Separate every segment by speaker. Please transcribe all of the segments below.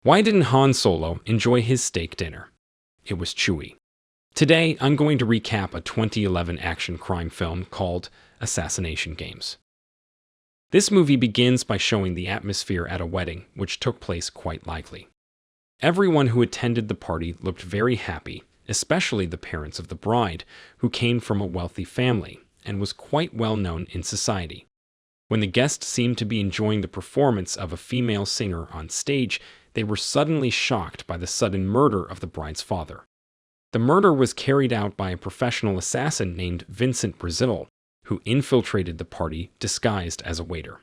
Speaker 1: Why didn't Han Solo enjoy his steak dinner? It was chewy. Today, I'm going to recap a 2011 action crime film called Assassination Games. This movie begins by showing the atmosphere at a wedding, which took place quite likely. Everyone who attended the party looked very happy, especially the parents of the bride, who came from a wealthy family and was quite well known in society. When the guests seemed to be enjoying the performance of a female singer on stage, they were suddenly shocked by the sudden murder of the bride's father. The murder was carried out by a professional assassin named Vincent Brigitte, who infiltrated the party disguised as a waiter.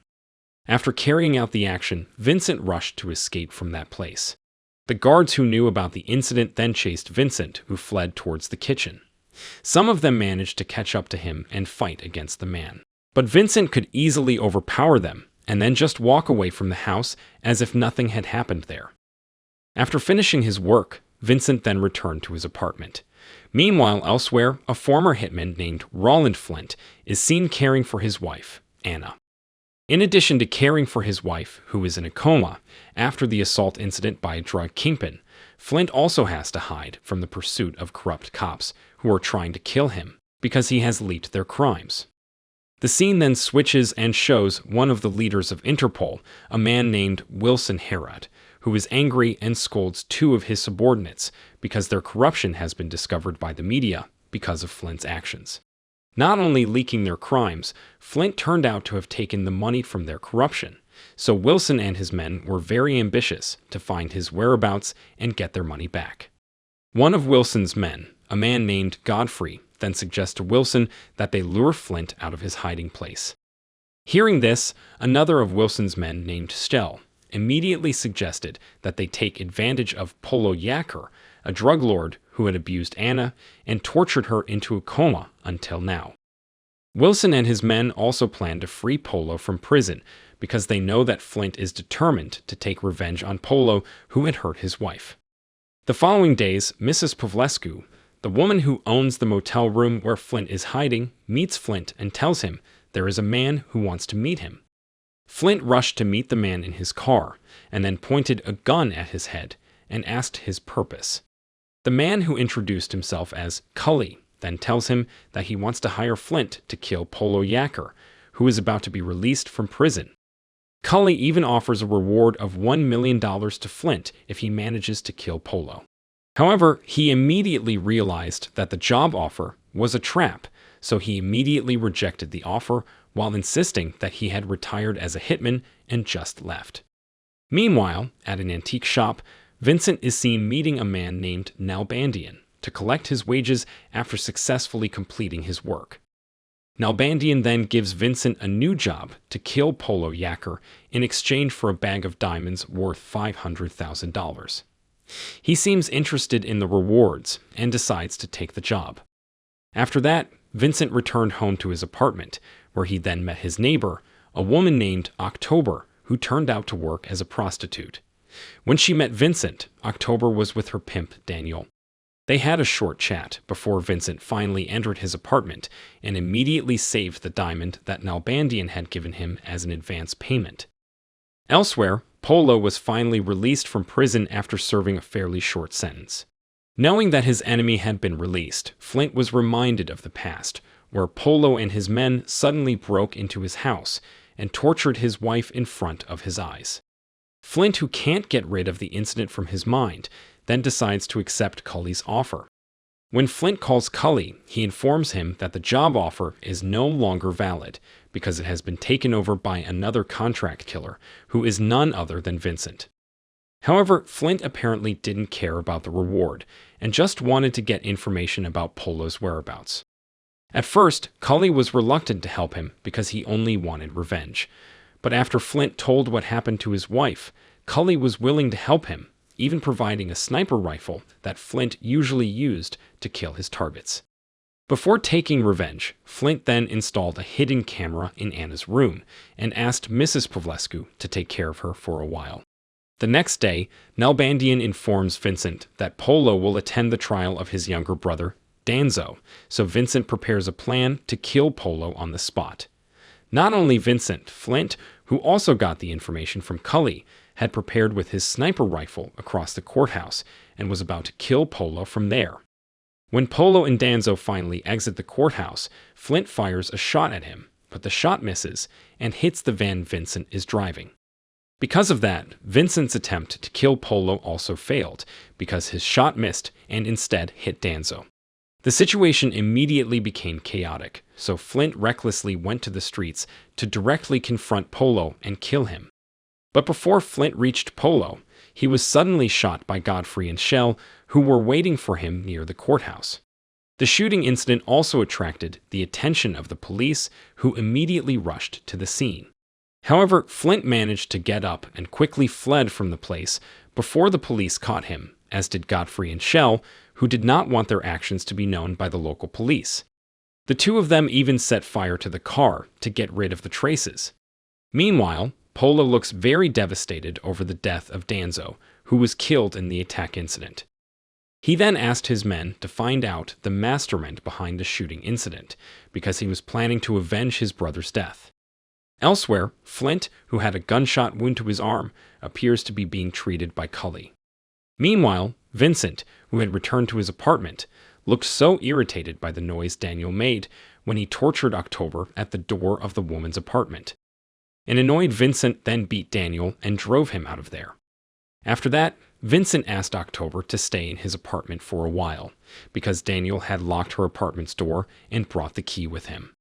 Speaker 1: After carrying out the action, Vincent rushed to escape from that place. The guards who knew about the incident then chased Vincent, who fled towards the kitchen. Some of them managed to catch up to him and fight against the man. But Vincent could easily overpower them and then just walk away from the house as if nothing had happened there. After finishing his work, Vincent then returned to his apartment. Meanwhile, elsewhere, a former hitman named Roland Flint is seen caring for his wife, Anna. In addition to caring for his wife, who is in a coma after the assault incident by a drug kingpin, Flint also has to hide from the pursuit of corrupt cops who are trying to kill him because he has leaked their crimes. The scene then switches and shows one of the leaders of Interpol, a man named Wilson Herod, who is angry and scolds two of his subordinates because their corruption has been discovered by the media because of Flint's actions. Not only leaking their crimes, Flint turned out to have taken the money from their corruption, so Wilson and his men were very ambitious to find his whereabouts and get their money back. One of Wilson's men, a man named Godfrey, then suggests to Wilson that they lure Flint out of his hiding place. Hearing this, another of Wilson's men named Schell immediately suggested that they take advantage of Polo Yakur, a drug lord who had abused Anna and tortured her into a coma until now. Wilson and his men also plan to free Polo from prison because they know that Flint is determined to take revenge on Polo, who had hurt his wife. The following days, Mrs. Pavlescu, the woman who owns the motel room where Flint is hiding, meets Flint and tells him there is a man who wants to meet him. Flint rushed to meet the man in his car and then pointed a gun at his head and asked his purpose. The man, who introduced himself as Culley, then tells him that he wants to hire Flint to kill Polo Yakur, who is about to be released from prison. Culley even offers a reward of $1 million to Flint if he manages to kill Polo. However, he immediately realized that the job offer was a trap, so he immediately rejected the offer while insisting that he had retired as a hitman and just left. Meanwhile, at an antique shop, Vincent is seen meeting a man named Nalbandian to collect his wages after successfully completing his work. Nalbandian then gives Vincent a new job to kill Polo Yakur in exchange for a bag of diamonds worth $500,000. He seems interested in the rewards and decides to take the job. After that, Vincent returned home to his apartment, where he then met his neighbor, a woman named October, who turned out to work as a prostitute. When she met Vincent, October was with her pimp, Daniel. They had a short chat before Vincent finally entered his apartment and immediately saved the diamond that Nalbandian had given him as an advance payment. Elsewhere, Polo was finally released from prison after serving a fairly short sentence. Knowing that his enemy had been released, Flint was reminded of the past, where Polo and his men suddenly broke into his house and tortured his wife in front of his eyes. Flint, who can't get rid of the incident from his mind, then decides to accept Culley's offer. When Flint calls Culley, he informs him that the job offer is no longer valid because it has been taken over by another contract killer, who is none other than Vincent. However, Flint apparently didn't care about the reward and just wanted to get information about Polo's whereabouts. At first, Culley was reluctant to help him because he only wanted revenge. But after Flint told what happened to his wife, Culley was willing to help him, even providing a sniper rifle that Flint usually used to kill his targets. Before taking revenge, Flint then installed a hidden camera in Anna's room and asked Mrs. Pavlescu to take care of her for a while. The next day, Nalbandian informs Vincent that Polo will attend the trial of his younger brother, Danzo, so Vincent prepares a plan to kill Polo on the spot. Not only Vincent, Flint, who also got the information from Culley, had prepared with his sniper rifle across the courthouse and was about to kill Polo from there. When Polo and Danzo finally exit the courthouse, Flint fires a shot at him, but the shot misses and hits the van Vincent is driving. Because of that, Vincent's attempt to kill Polo also failed, because his shot missed and instead hit Danzo. The situation immediately became chaotic, so Flint recklessly went to the streets to directly confront Polo and kill him. But before Flint reached Polo, he was suddenly shot by Godfrey and Schell, who were waiting for him near the courthouse. The shooting incident also attracted the attention of the police, who immediately rushed to the scene. However, Flint managed to get up and quickly fled from the place before the police caught him, as did Godfrey and Schell, who did not want their actions to be known by the local police. The two of them even set fire to the car to get rid of the traces. Meanwhile, Polo looks very devastated over the death of Danzo, who was killed in the attack incident. He then asked his men to find out the mastermind behind the shooting incident, because he was planning to avenge his brother's death. Elsewhere, Flint, who had a gunshot wound to his arm, appears to be being treated by Culley. Meanwhile, Vincent, who had returned to his apartment, looked so irritated by the noise Daniel made when he tortured October at the door of the woman's apartment. An annoyed Vincent then beat Daniel and drove him out of there. After that, Vincent asked October to stay in his apartment for a while, because Daniel had locked her apartment's door and brought the key with him.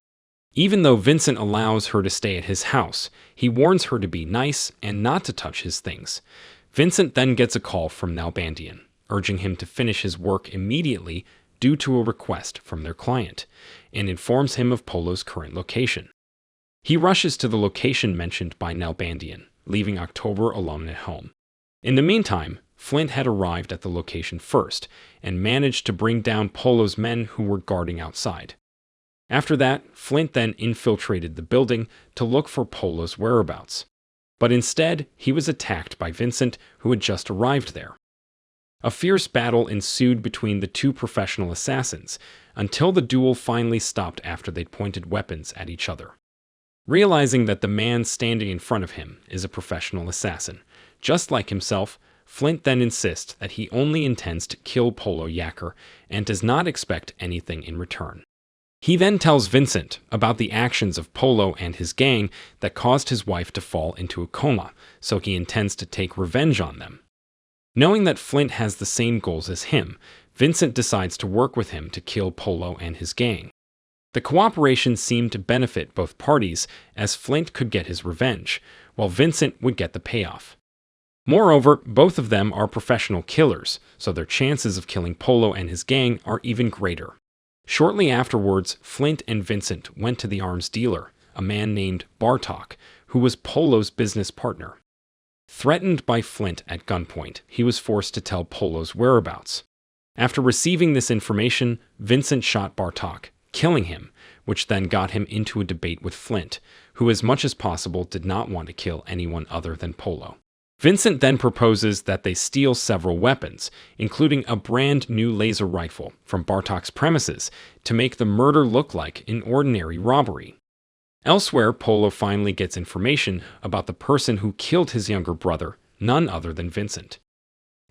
Speaker 1: Even though Vincent allows her to stay at his house, he warns her to be nice and not to touch his things. Vincent then gets a call from Nalbandian, urging him to finish his work immediately due to a request from their client, and informs him of Polo's current location. He rushes to the location mentioned by Nalbandian, leaving October alone at home. In the meantime, Flint had arrived at the location first and managed to bring down Polo's men who were guarding outside. After that, Flint then infiltrated the building to look for Polo's whereabouts. But instead, he was attacked by Vincent, who had just arrived there. A fierce battle ensued between the two professional assassins, until the duel finally stopped after they'd pointed weapons at each other. Realizing that the man standing in front of him is a professional assassin, just like himself, Flint then insists that he only intends to kill Polo Yakur and does not expect anything in return. He then tells Vincent about the actions of Polo and his gang that caused his wife to fall into a coma, so he intends to take revenge on them. Knowing that Flint has the same goals as him, Vincent decides to work with him to kill Polo and his gang. The cooperation seemed to benefit both parties, as Flint could get his revenge, while Vincent would get the payoff. Moreover, both of them are professional killers, so their chances of killing Polo and his gang are even greater. Shortly afterwards, Flint and Vincent went to the arms dealer, a man named Bartok, who was Polo's business partner. Threatened by Flint at gunpoint, he was forced to tell Polo's whereabouts. After receiving this information, Vincent shot Bartok, killing him, which then got him into a debate with Flint, who as much as possible did not want to kill anyone other than Polo. Vincent then proposes that they steal several weapons, including a brand new laser rifle from Bartok's premises, to make the murder look like an ordinary robbery. Elsewhere, Polo finally gets information about the person who killed his younger brother, none other than Vincent.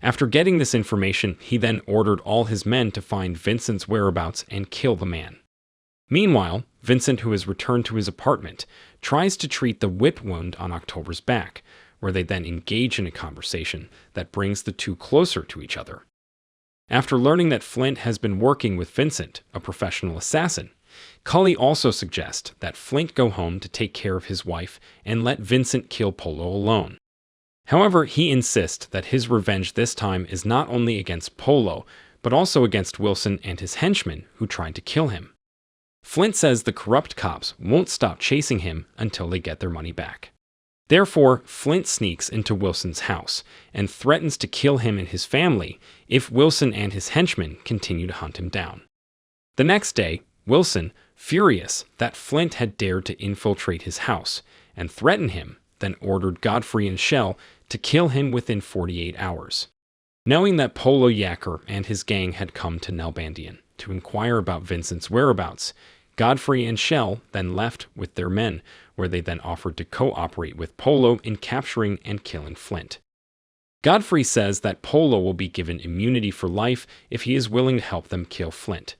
Speaker 1: After getting this information, he then ordered all his men to find Vincent's whereabouts and kill the man. Meanwhile, Vincent, who has returned to his apartment, tries to treat the whip wound on October's back, where they then engage in a conversation that brings the two closer to each other. After learning that Flint has been working with Vincent, a professional assassin, Culley also suggests that Flint go home to take care of his wife and let Vincent kill Polo alone. However, he insists that his revenge this time is not only against Polo, but also against Wilson and his henchmen who tried to kill him. Flint says the corrupt cops won't stop chasing him until they get their money back. Therefore, Flint sneaks into Wilson's house and threatens to kill him and his family if Wilson and his henchmen continue to hunt him down. The next day, Wilson, furious that Flint had dared to infiltrate his house and threaten him, then ordered Godfrey and Schell to kill him within 48 hours. Knowing that Polo Yakur and his gang had come to Nalbandian to inquire about Vincent's whereabouts, Godfrey and Schell then left with their men, where they then offered to cooperate with Polo in capturing and killing Flint. Godfrey says that Polo will be given immunity for life if he is willing to help them kill Flint.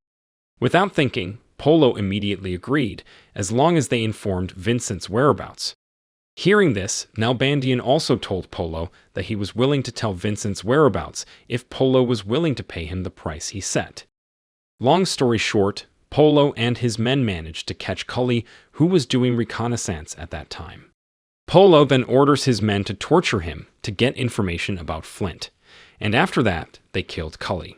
Speaker 1: Without thinking, Polo immediately agreed, as long as they informed Vincent's whereabouts. Hearing this, Nalbandian also told Polo that he was willing to tell Vincent's whereabouts if Polo was willing to pay him the price he set. Long story short, Polo and his men managed to catch Culley, who was doing reconnaissance at that time. Polo then orders his men to torture him to get information about Flint, and after that, they killed Culley.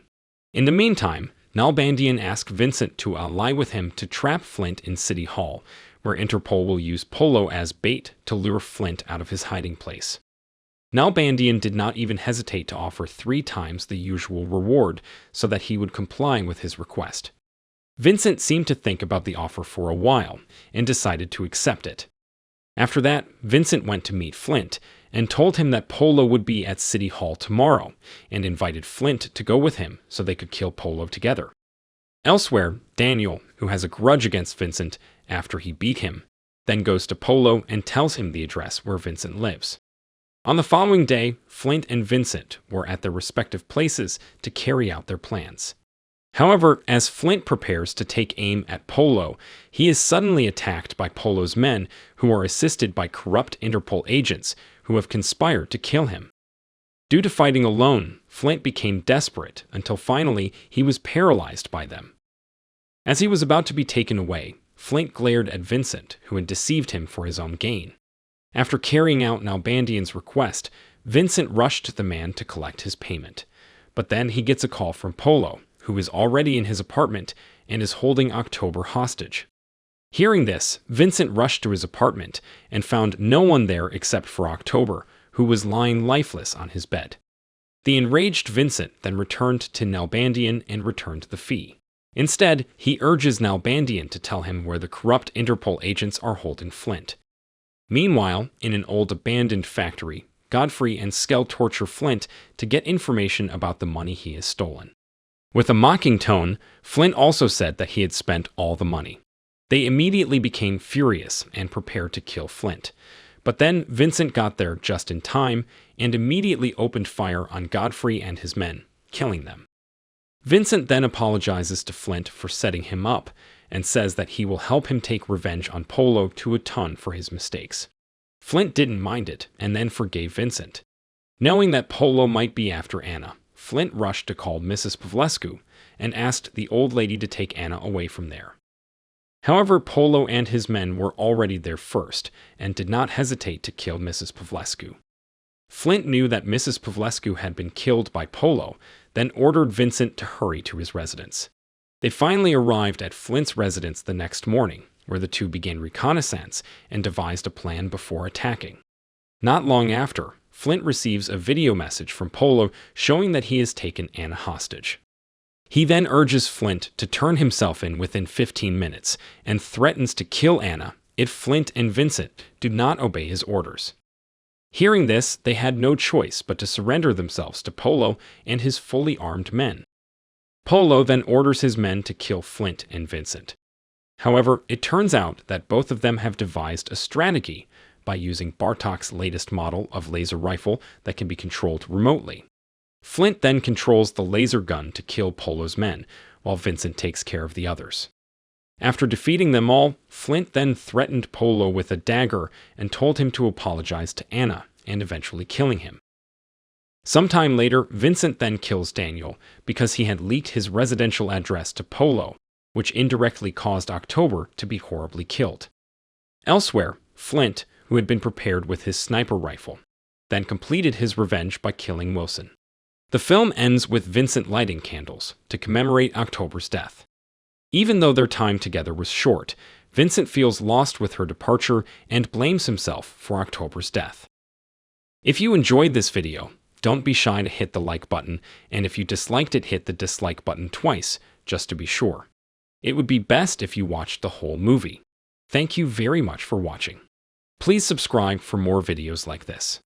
Speaker 1: In the meantime, Nalbandian asked Vincent to ally with him to trap Flint in City Hall, where Interpol will use Polo as bait to lure Flint out of his hiding place. Nalbandian did not even hesitate to offer 3 times the usual reward so that he would comply with his request. Vincent seemed to think about the offer for a while and decided to accept it. After that, Vincent went to meet Flint and told him that Polo would be at City Hall tomorrow and invited Flint to go with him so they could kill Polo together. Elsewhere, Daniel, who has a grudge against Vincent after he beat him, then goes to Polo and tells him the address where Vincent lives. On the following day, Flint and Vincent were at their respective places to carry out their plans. However, as Flint prepares to take aim at Polo, he is suddenly attacked by Polo's men, who are assisted by corrupt Interpol agents who have conspired to kill him. Due to fighting alone, Flint became desperate until finally he was paralyzed by them. As he was about to be taken away, Flint glared at Vincent, who had deceived him for his own gain. After carrying out Nalbandian's request, Vincent rushed the man to collect his payment. But then he gets a call from Polo, who is already in his apartment and is holding October hostage. Hearing this, Vincent rushed to his apartment and found no one there except for October, who was lying lifeless on his bed. The enraged Vincent then returned to Nalbandian and returned the fee. Instead, he urges Nalbandian to tell him where the corrupt Interpol agents are holding Flint. Meanwhile, in an old abandoned factory, Godfrey and Schell torture Flint to get information about the money he has stolen. With a mocking tone, Flint also said that he had spent all the money. They immediately became furious and prepared to kill Flint. But then Vincent got there just in time and immediately opened fire on Godfrey and his men, killing them. Vincent then apologizes to Flint for setting him up and says that he will help him take revenge on Polo to atone for his mistakes. Flint didn't mind it and then forgave Vincent. Knowing that Polo might be after Anna, Flint rushed to call Mrs. Pavlescu and asked the old lady to take Anna away from there. However, Polo and his men were already there first and did not hesitate to kill Mrs. Pavlescu. Flint knew that Mrs. Pavlescu had been killed by Polo, then ordered Vincent to hurry to his residence. They finally arrived at Flint's residence the next morning, where the two began reconnaissance and devised a plan before attacking. Not long after, Flint receives a video message from Polo showing that he has taken Anna hostage. He then urges Flint to turn himself in within 15 minutes and threatens to kill Anna if Flint and Vincent do not obey his orders. Hearing this, they had no choice but to surrender themselves to Polo and his fully armed men. Polo then orders his men to kill Flint and Vincent. However, it turns out that both of them have devised a strategy by using Bartok's latest model of laser rifle that can be controlled remotely. Flint then controls the laser gun to kill Polo's men, while Vincent takes care of the others. After defeating them all, Flint then threatened Polo with a dagger and told him to apologize to Anna, and eventually killing him. Sometime later, Vincent then kills Daniel because he had leaked his residential address to Polo, which indirectly caused October to be horribly killed. Elsewhere, Flint, who had been prepared with his sniper rifle, then completed his revenge by killing Wilson. The film ends with Vincent lighting candles to commemorate October's death. Even though their time together was short, Vincent feels lost with her departure and blames himself for October's death. If you enjoyed this video, don't be shy to hit the like button, and if you disliked it, hit the dislike button twice, just to be sure. It would be best if you watched the whole movie. Thank you very much for watching. Please subscribe for more videos like this.